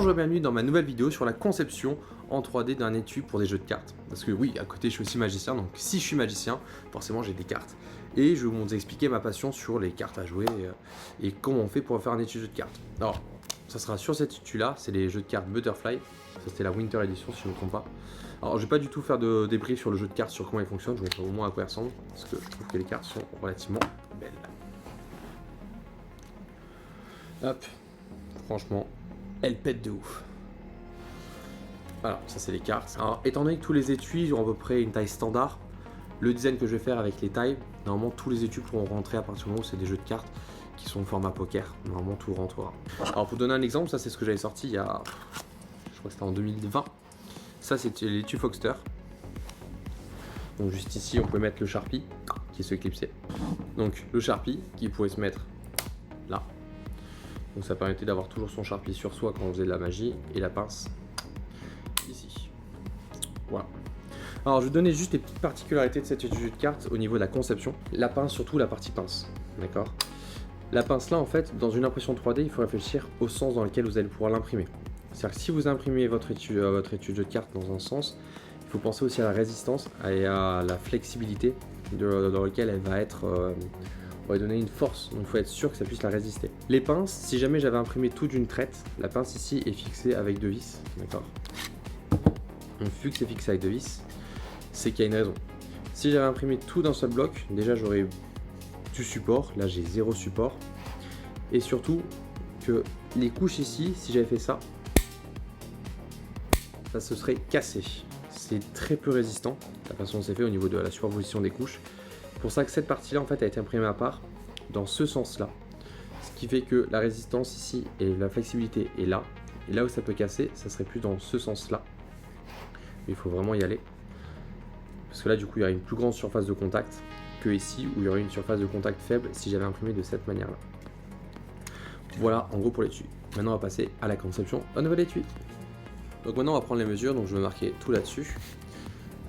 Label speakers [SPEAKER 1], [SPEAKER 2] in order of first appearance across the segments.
[SPEAKER 1] Bonjour et bienvenue dans ma nouvelle vidéo sur la conception en 3D d'un étui pour des jeux de cartes. Parce que oui, à côté je suis aussi magicien, donc si je suis magicien, forcément j'ai des cartes. Et je vais vous expliquer ma passion sur les cartes à jouer et comment on fait pour faire un étui de jeu de cartes. Alors, ça sera sur cet étui là, c'est les jeux de cartes Butterfly. Ça c'était la Winter Edition si je ne me trompe pas. Alors je vais pas du tout faire de débrief sur le jeu de cartes, sur comment il fonctionne, je vous montre au moins à quoi il ressemble. Parce que je trouve que les cartes sont relativement belles. Hop, franchement, elle pète de ouf. Voilà, ça c'est les cartes. Alors, étant donné que tous les étuis ont à peu près une taille standard, le design que je vais faire avec les tailles, normalement tous les étuis pourront rentrer à partir du moment où c'est des jeux de cartes qui sont au format poker. Normalement tout rentrera. Alors pour donner un exemple, ça c'est ce que j'avais sorti il y a, je crois que c'était en 2020. Ça c'était l'étui Foxter. Donc juste ici on peut mettre le Sharpie qui se clipsait. Donc le Sharpie qui pouvait se mettre là. Donc ça permettait d'avoir toujours son Sharpie sur soi quand on faisait de la magie, et la pince ici. Voilà. Alors je vais donner juste les petites particularités de cet étui de cartes au niveau de la conception. La pince, surtout la partie pince, d'accord. La pince là en fait, dans une impression 3D, il faut réfléchir au sens dans lequel vous allez pouvoir l'imprimer. C'est-à-dire que si vous imprimez votre étui de jeu de cartes dans un sens, il faut penser aussi à la résistance et à la flexibilité dans laquelle elle va être... on va donner une force, donc il faut être sûr que ça puisse la résister. Les pinces, si jamais j'avais imprimé tout d'une traite, la pince ici est fixée avec 2 vis, d'accord. Donc vu que c'est fixé avec 2 vis, c'est qu'il y a une raison. Si j'avais imprimé tout d'un seul bloc, déjà j'aurais du support, là j'ai 0 support. Et surtout que les couches ici, si j'avais fait ça, ça se serait cassé. C'est très peu résistant, la façon dont c'est fait au niveau de la superposition des couches. C'est pour ça que cette partie-là en fait a été imprimée à part, dans ce sens-là. Ce qui fait que la résistance ici et la flexibilité est là. Et là où ça peut casser, ça serait plus dans ce sens-là. Il faut vraiment y aller. Parce que là du coup il y aurait une plus grande surface de contact que ici où il y aurait une surface de contact faible si j'avais imprimé de cette manière-là. Voilà en gros pour l'étui. Maintenant on va passer à la conception d'un nouvel étui. Donc maintenant on va prendre les mesures, donc je vais marquer tout là-dessus.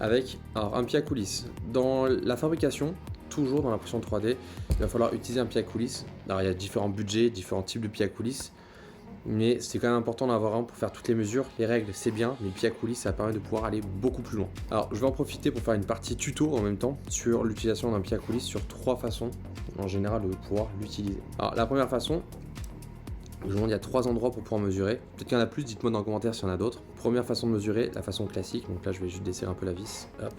[SPEAKER 1] Avec alors, un pied à coulisse. Dans la fabrication, toujours dans l'impression 3D, il va falloir utiliser un pied à coulisse. Alors il y a différents budgets, différents types de pieds à coulisse. Mais c'est quand même important d'en avoir un pour faire toutes les mesures. Les règles c'est bien, mais le pied à coulisse ça permet de pouvoir aller beaucoup plus loin. Alors je vais en profiter pour faire une partie tuto en même temps sur l'utilisation d'un pied à coulisse sur 3 façons en général de pouvoir l'utiliser. Alors la première façon, je vous montre, il y a 3 endroits pour pouvoir mesurer. Peut-être qu'il y en a plus, dites-moi dans les commentaires s'il y en a d'autres. Première façon de mesurer, la façon classique. Donc là je vais juste desserrer un peu la vis. Hop.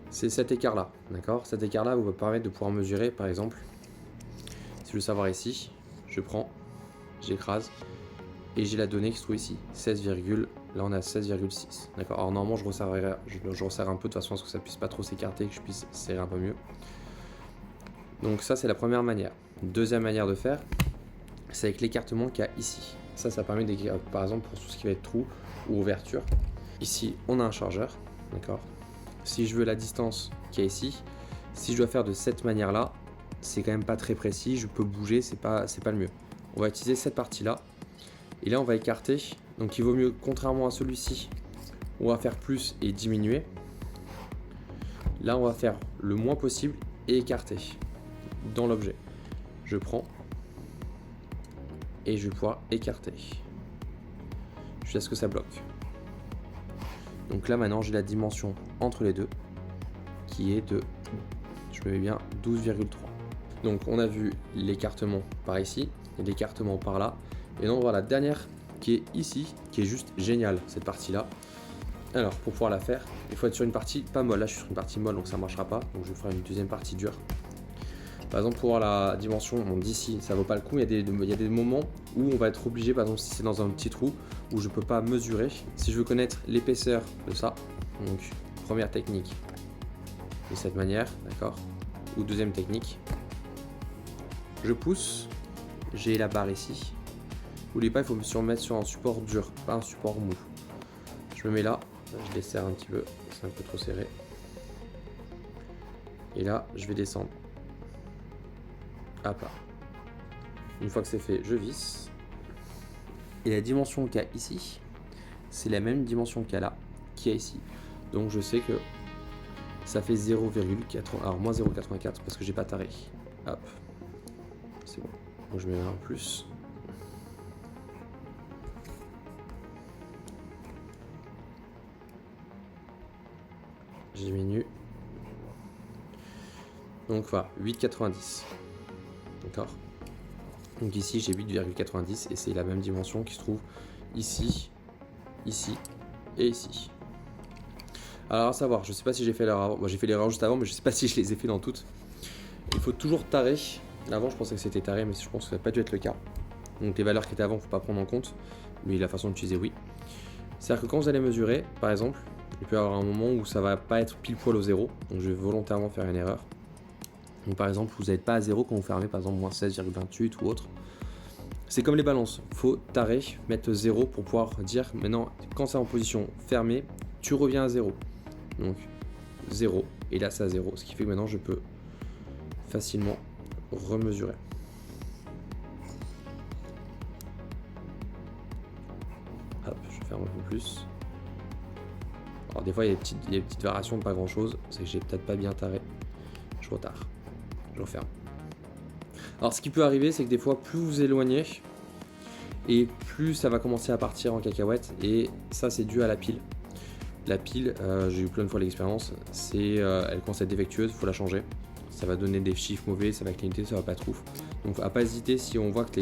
[SPEAKER 1] C'est cet écart là, d'accord. Cet écart là vous permettre de pouvoir mesurer par exemple. Si je veux savoir ici, je prends, j'écrase et j'ai la donnée qui se trouve ici, 16, là on est à 16,6, d'accord. Alors normalement je resserre un peu de toute façon à ce que ça puisse pas trop s'écarter, que je puisse serrer un peu mieux. Donc ça c'est la première manière. Deuxième manière de faire, c'est avec l'écartement qu'il y a ici. Ça permet d'écrire par exemple pour tout ce qui va être trou ou ouverture. Ici on a un chargeur, d'accord. Si je veux la distance qu'il y a ici, si je dois faire de cette manière là, c'est quand même pas très précis, je peux bouger, c'est pas le mieux. On va utiliser cette partie là et là on va écarter, donc il vaut mieux, contrairement à celui-ci on va faire plus et diminuer, là on va faire le moins possible et écarter dans l'objet. Je prends et je vais pouvoir écarter jusqu'à ce que ça bloque. Donc là maintenant j'ai la dimension entre les deux qui est de, je me mets bien, 12,3. donc on a vu l'écartement par ici et l'écartement par là. Et donc on va voir la dernière qui est ici, qui est juste géniale cette partie là. Alors pour pouvoir la faire, il faut être sur une partie pas molle. Là je suis sur une partie molle donc ça marchera pas. Donc je vais faire une deuxième partie dure. Par exemple pour voir la dimension d'ici, ça vaut pas le coup. Il y a des moments où on va être obligé, par exemple si c'est dans un petit trou où je peux pas mesurer. Si je veux connaître l'épaisseur de ça, donc première technique de cette manière, d'accord. Ou deuxième technique, je pousse. J'ai la barre ici. N'oubliez pas, il faut me mettre sur un support dur, pas un support mou. Je me mets là, je desserre un petit peu, c'est un peu trop serré. Et là, je vais descendre à plat. Une fois que c'est fait, je visse. Et la dimension qu'il y a ici, c'est la même dimension qu'il y a là, qu'il y a ici. Donc je sais que ça fait 0,4, alors moins 0,84 parce que j'ai pas taré. Hop, c'est bon. Donc je mets un plus. je diminue. Donc voilà, 8,90. D'accord. Donc ici j'ai 8,90 et c'est la même dimension qui se trouve ici, ici et ici. Alors à savoir, je sais pas si j'ai fait l'erreur avant. Moi j'ai fait l'erreur juste avant, mais je sais pas si je les ai fait dans toutes. Il faut toujours tarer. Avant je pensais que c'était taré, mais je pense que ça n'a pas dû être le cas. Donc les valeurs qui étaient avant, faut pas prendre en compte. Mais la façon d'utiliser, oui. C'est-à-dire que quand vous allez mesurer, par exemple, il peut y avoir un moment où ça va pas être pile poil au zéro. Donc je vais volontairement faire une erreur. Donc par exemple, vous n'êtes pas à zéro quand vous fermez par exemple moins 16,28 ou autre. C'est comme les balances, faut tarer, mettre 0 pour pouvoir dire maintenant quand c'est en position fermée, tu reviens à 0. Donc 0 et là c'est à 0, ce qui fait que maintenant je peux facilement remesurer. Hop, je ferme un peu plus. Alors des fois il y a des petites variations de pas grand chose, c'est que j'ai peut-être pas bien taré. Je retare, je referme. Alors ce qui peut arriver, c'est que des fois plus vous éloignez et plus ça va commencer à partir en cacahuète, et ça c'est dû à la pile. La pile, j'ai eu plein de fois l'expérience, elle commence à être défectueuse, il faut la changer. Ça va donner des chiffres mauvais, ça va clignoter, ça va pas être ouf. Donc à pas hésiter, si on voit que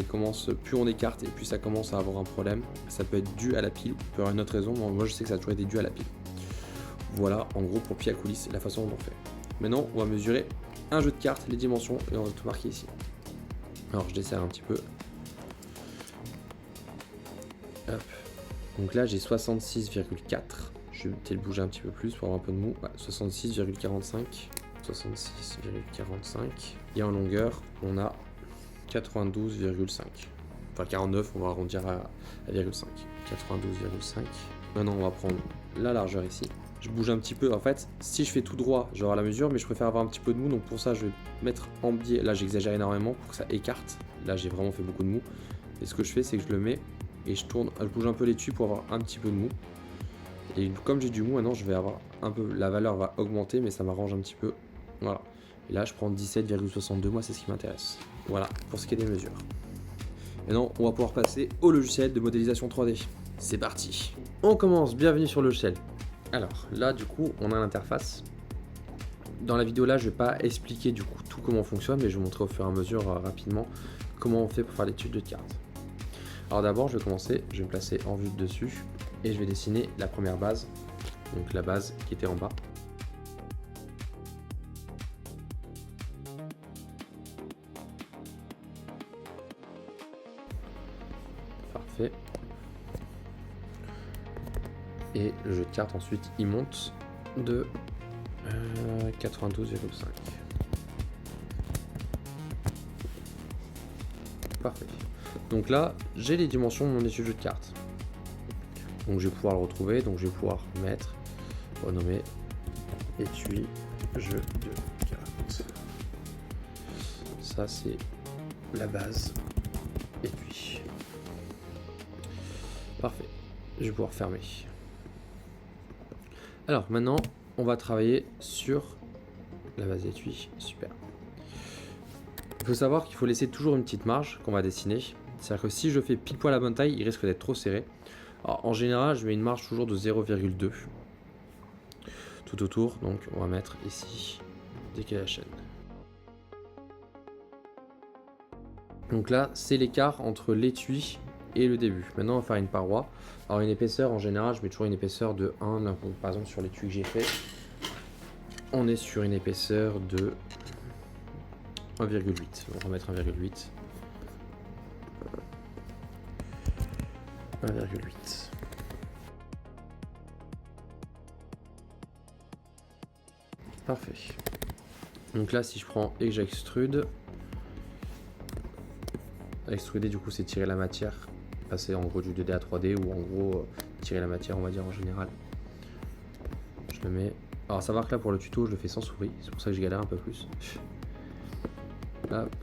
[SPEAKER 1] plus on écarte et plus ça commence à avoir un problème, ça peut être dû à la pile, il peut y avoir une autre raison, moi je sais que ça a toujours été dû à la pile. Voilà en gros pour pied à coulisses la façon dont on fait. Maintenant on va mesurer un jeu de cartes, les dimensions, et on va tout marquer ici. Alors je desserre un petit peu. Hop. Donc là j'ai 66,4. Je vais peut-être bouger un petit peu plus pour avoir un peu de mou. Ouais, 66,45. 66,45. Et en longueur, on a 92,5. Enfin 49, on va arrondir à 0,5. 92,5. Maintenant, on va prendre la largeur ici. Je bouge un petit peu. En fait, si je fais tout droit, j'aurai la mesure, mais je préfère avoir un petit peu de mou. Donc pour ça, je vais mettre en biais. Là, j'exagère énormément pour que ça écarte. Là, j'ai vraiment fait beaucoup de mou. Et ce que je fais, c'est que je le mets et je tourne. Je bouge un peu l'étui pour avoir un petit peu de mou. Et comme j'ai du mou, maintenant, je vais avoir un peu. La valeur va augmenter, mais ça m'arrange un petit peu. Voilà. Et là, je prends 17,62. Moi, c'est ce qui m'intéresse. Voilà, pour ce qui est des mesures. Maintenant, on va pouvoir passer au logiciel de modélisation 3D. C'est parti. On commence. Bienvenue sur le logiciel. Alors là, du coup, on a l'interface. Dans la vidéo là, je vais pas expliquer du coup tout comment fonctionne, mais je vais vous montrer au fur et à mesure rapidement comment on fait pour faire l'étude de cartes. Alors d'abord, je vais commencer, je vais me placer en vue de dessus et je vais dessiner la première base, donc la base qui était en bas. Parfait. Et le jeu de cartes ensuite il monte de 92,5. Parfait. Donc là j'ai les dimensions de mon étui de jeu de cartes. Donc je vais pouvoir le retrouver, donc je vais pouvoir mettre, renommer étui jeu de cartes. Ça c'est la base étui. Parfait. Je vais pouvoir fermer. Alors maintenant, on va travailler sur la base étui. Super. Il faut savoir qu'il faut laisser toujours une petite marge qu'on va dessiner. C'est-à-dire que si je fais pile poil la bonne taille, il risque d'être trop serré. Alors en général, je mets une marge toujours de 0,2 tout autour. Donc on va mettre ici décaler la chaîne. Donc là, c'est l'écart entre l'étui et le début. Maintenant, on va faire une paroi. Alors une épaisseur, en général, je mets toujours une épaisseur de 1. Donc, par exemple, sur l'étui que j'ai fait, on est sur une épaisseur de 1,8. On va mettre 1,8. 1,8. Parfait. Donc là, si je prends et que j'extrude, extruder du coup c'est tirer la matière, passer en gros du 2D à 3D, ou en gros tirer la matière on va dire en général. Je le mets. Alors à savoir que là pour le tuto je le fais sans souris, c'est pour ça que je galère un peu plus. Hop.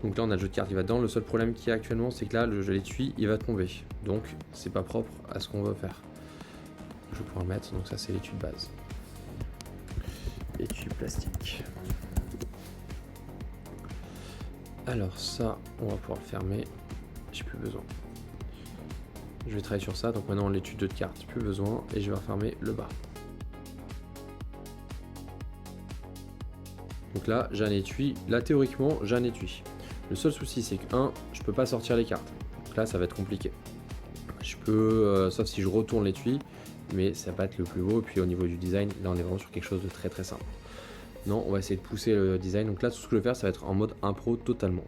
[SPEAKER 1] Donc là on a le jeu de cartes qui va dedans. Le seul problème qu'il y a actuellement c'est que là l'étui il va tomber. Donc c'est pas propre à ce qu'on veut faire. Je vais pouvoir le mettre, donc ça c'est l'étui de base. Étui plastique. Alors ça, on va pouvoir le fermer. J'ai plus besoin. Je vais travailler sur ça, donc maintenant l'étui de carte, plus besoin, et je vais refermer le bas. Donc là, j'ai un étui. Là, théoriquement, j'ai un étui. Le seul souci, c'est que, je peux pas sortir les cartes. Donc là, ça va être compliqué. Je peux, sauf si je retourne l'étui, mais ça va pas être le plus beau. Et puis au niveau du design, là, on est vraiment sur quelque chose de très très simple. Non, on va essayer de pousser le design. Donc là, tout ce que je vais faire, ça va être en mode impro totalement.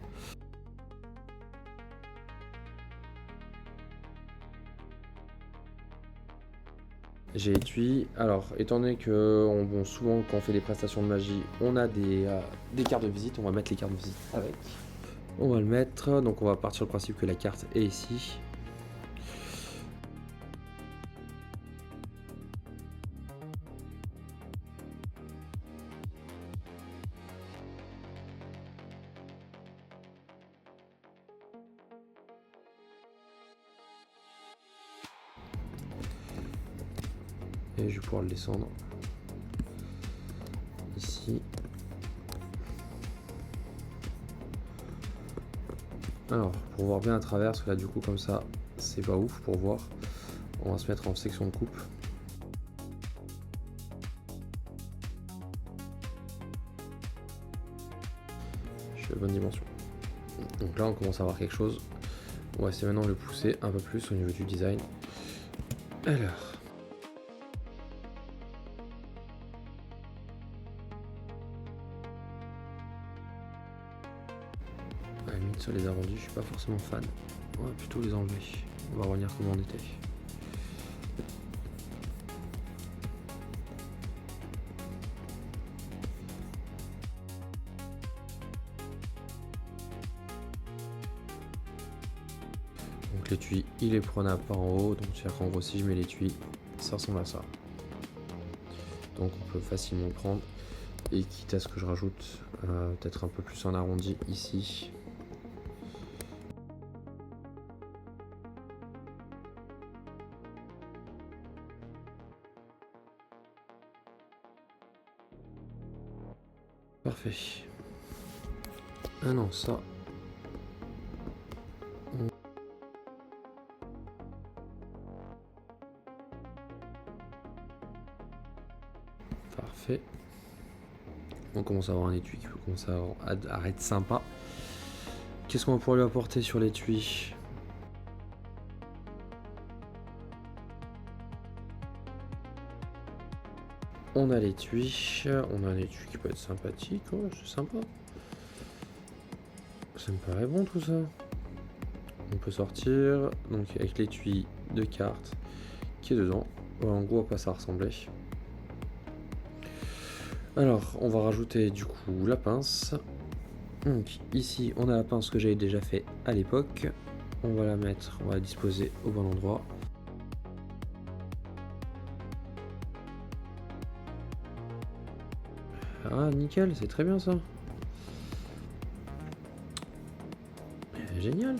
[SPEAKER 1] J'ai étui. Alors, étant donné que souvent quand on fait des prestations de magie, on a des cartes de visite, on va mettre les cartes de visite avec. On va le mettre, donc on va partir sur le principe que la carte est ici. Et je vais pouvoir le descendre ici. Alors, pour voir bien à travers, parce que là du coup comme ça, c'est pas ouf pour voir. On va se mettre en section de coupe. Je suis à la bonne dimension. Donc là on commence à avoir quelque chose. On va essayer maintenant de le pousser un peu plus au niveau du design. Alors. À la limite sur les arrondis, je suis pas forcément fan. On va plutôt les enlever. On va revenir comme on était. Donc l'étui, il est prenable par en haut. Donc c'est-à-dire qu'en gros, si je mets l'étui, ça ressemble à ça. Donc on peut facilement le prendre. Et quitte à ce que je rajoute peut-être un peu plus en arrondi ici. Parfait. Ah non, ça. Parfait. On commence à avoir un étui qui peut commencer à être sympa. Qu'est-ce qu'on va pouvoir lui apporter sur l'étui? On a l'étui. On a un étui qui peut être sympathique. Ouais, c'est sympa. Ça me paraît bon tout ça. On peut sortir. Donc avec l'étui de cartes qui est dedans. Voilà, en gros à quoi ça ressemblait. Alors, on va rajouter du coup la pince. Donc ici, on a la pince que j'avais déjà fait à l'époque. On va la mettre, on va la disposer au bon endroit. Ah, nickel, c'est très bien ça. Génial.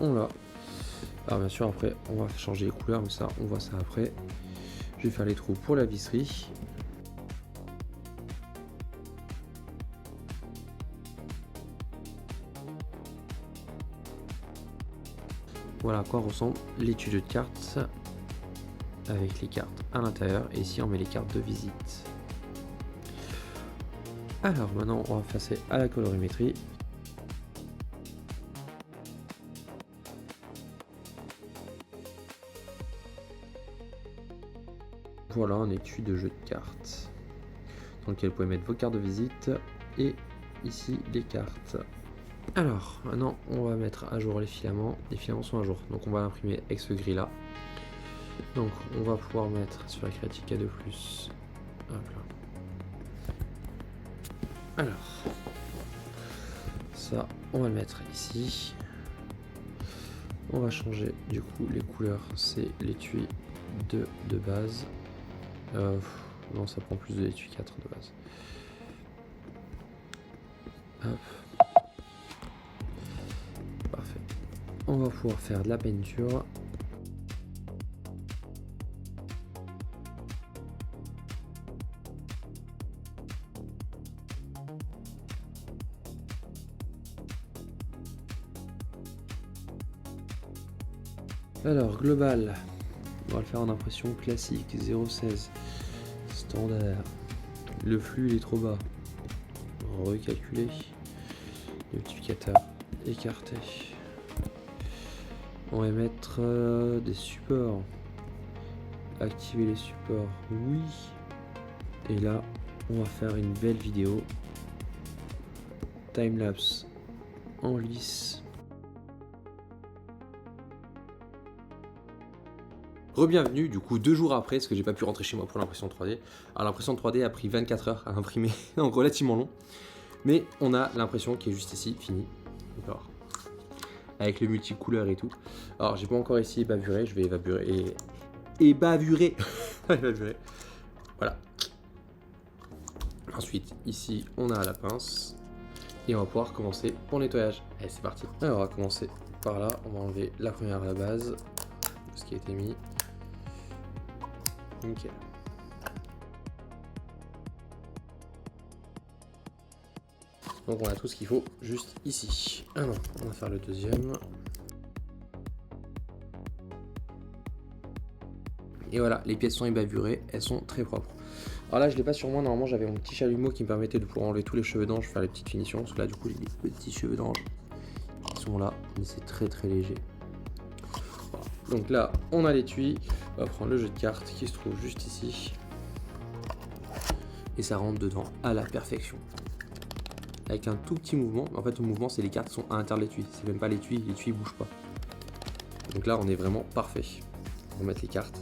[SPEAKER 1] On l'a. Alors bien sûr, après, on va changer les couleurs, mais ça, on voit ça après. Je vais faire les trous pour la visserie. Voilà à quoi ressemble l'étui de cartes avec les cartes à l'intérieur. Et ici, on met les cartes de visite. Alors maintenant, on va passer à la colorimétrie. Voilà un étui de jeu de cartes dans lequel vous pouvez mettre vos cartes de visite et ici les cartes. Alors maintenant on va mettre à jour les filaments. Les filaments sont à jour, donc on va l'imprimer avec ce gris là. Donc on va pouvoir mettre sur la Créatica 2+. Hop là. Alors ça on va le mettre ici. On va changer du coup les couleurs, c'est l'étui 2 de base. Non, ça prend plus de l'étui 4 de base. Hop. Parfait. On va pouvoir faire de la peinture. Alors, global, on va le faire en impression classique, 0,16, standard. Le flux il est trop bas. Recalculer. Multiplicateur écarté. On va mettre des supports. Activer les supports, oui. Et là, on va faire une belle vidéo. Timelapse en lice. Re-bienvenue, du coup 2 jours après, parce que j'ai pas pu rentrer chez moi pour l'impression 3D. Alors l'impression 3D a pris 24 heures à imprimer, donc relativement long. Mais on a l'impression qui est juste ici, fini. D'accord. Avec le multicouleur et tout. Alors j'ai pas encore essayé bavurer, je vais évaporer et bavurer. Évaporer. Voilà. Ensuite, ici, on a la pince. Et on va pouvoir commencer pour le nettoyage. Allez, c'est parti. Alors, on va commencer par là. On va enlever la première à la base. Ce qui a été mis. Nickel. Donc, on a tout ce qu'il faut juste ici. Alors, on va faire le deuxième. Et voilà, les pièces sont ébavurées. Elles sont très propres. Alors là, je l'ai pas sur moi. Normalement, j'avais mon petit chalumeau qui me permettait de pouvoir enlever tous les cheveux d'ange, faire les petites finitions. Parce que là, du coup, j'ai des petits cheveux d'ange qui sont là, mais c'est très très léger. Voilà. Donc là, on a l'étui. On va prendre le jeu de cartes qui se trouve juste ici. Et ça rentre dedans à la perfection. Avec un tout petit mouvement. En fait, le mouvement, c'est les cartes qui sont à l'intérieur de l'étui. C'est même pas l'étui ne bouge pas. Donc là, on est vraiment parfait. On va mettre les cartes.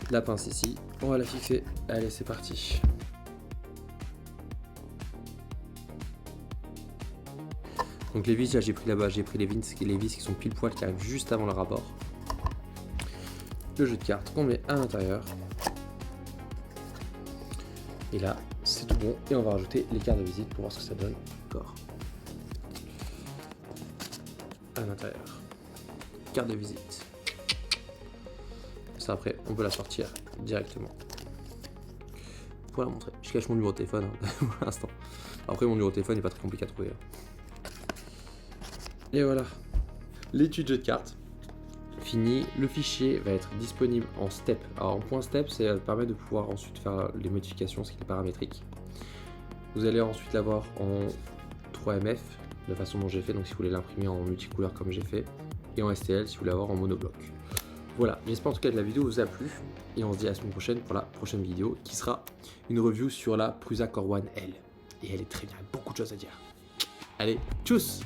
[SPEAKER 1] La pince ici, on va la fixer. Allez, c'est parti. Donc les vis, là j'ai pris là-bas, j'ai pris les vis qui sont pile poil qui arrivent juste avant le rapport. Le jeu de cartes qu'on met à l'intérieur. Et là, c'est tout bon. Et on va rajouter les cartes de visite pour voir ce que ça donne. Encore. À l'intérieur. Carte de visite. Ça après, on peut la sortir directement. Pour la montrer. Je cache mon numéro de téléphone hein, pour l'instant. Après, mon numéro de téléphone n'est pas très compliqué à trouver. Et voilà. L'étui de jeu de cartes. Fini. Le fichier va être disponible en step. Alors en point step, ça permet de pouvoir ensuite faire les modifications, ce qui est paramétrique. Vous allez ensuite l'avoir en 3MF, de la façon dont j'ai fait. Donc si vous voulez l'imprimer en multicouleur comme j'ai fait. Et en STL si vous voulez l'avoir en monobloc. Voilà, j'espère en tout cas que la vidéo vous a plu et on se dit à la semaine prochaine pour la prochaine vidéo qui sera une review sur la Prusa Core One L. Et elle est très bien, beaucoup de choses à dire. Allez, tchuss!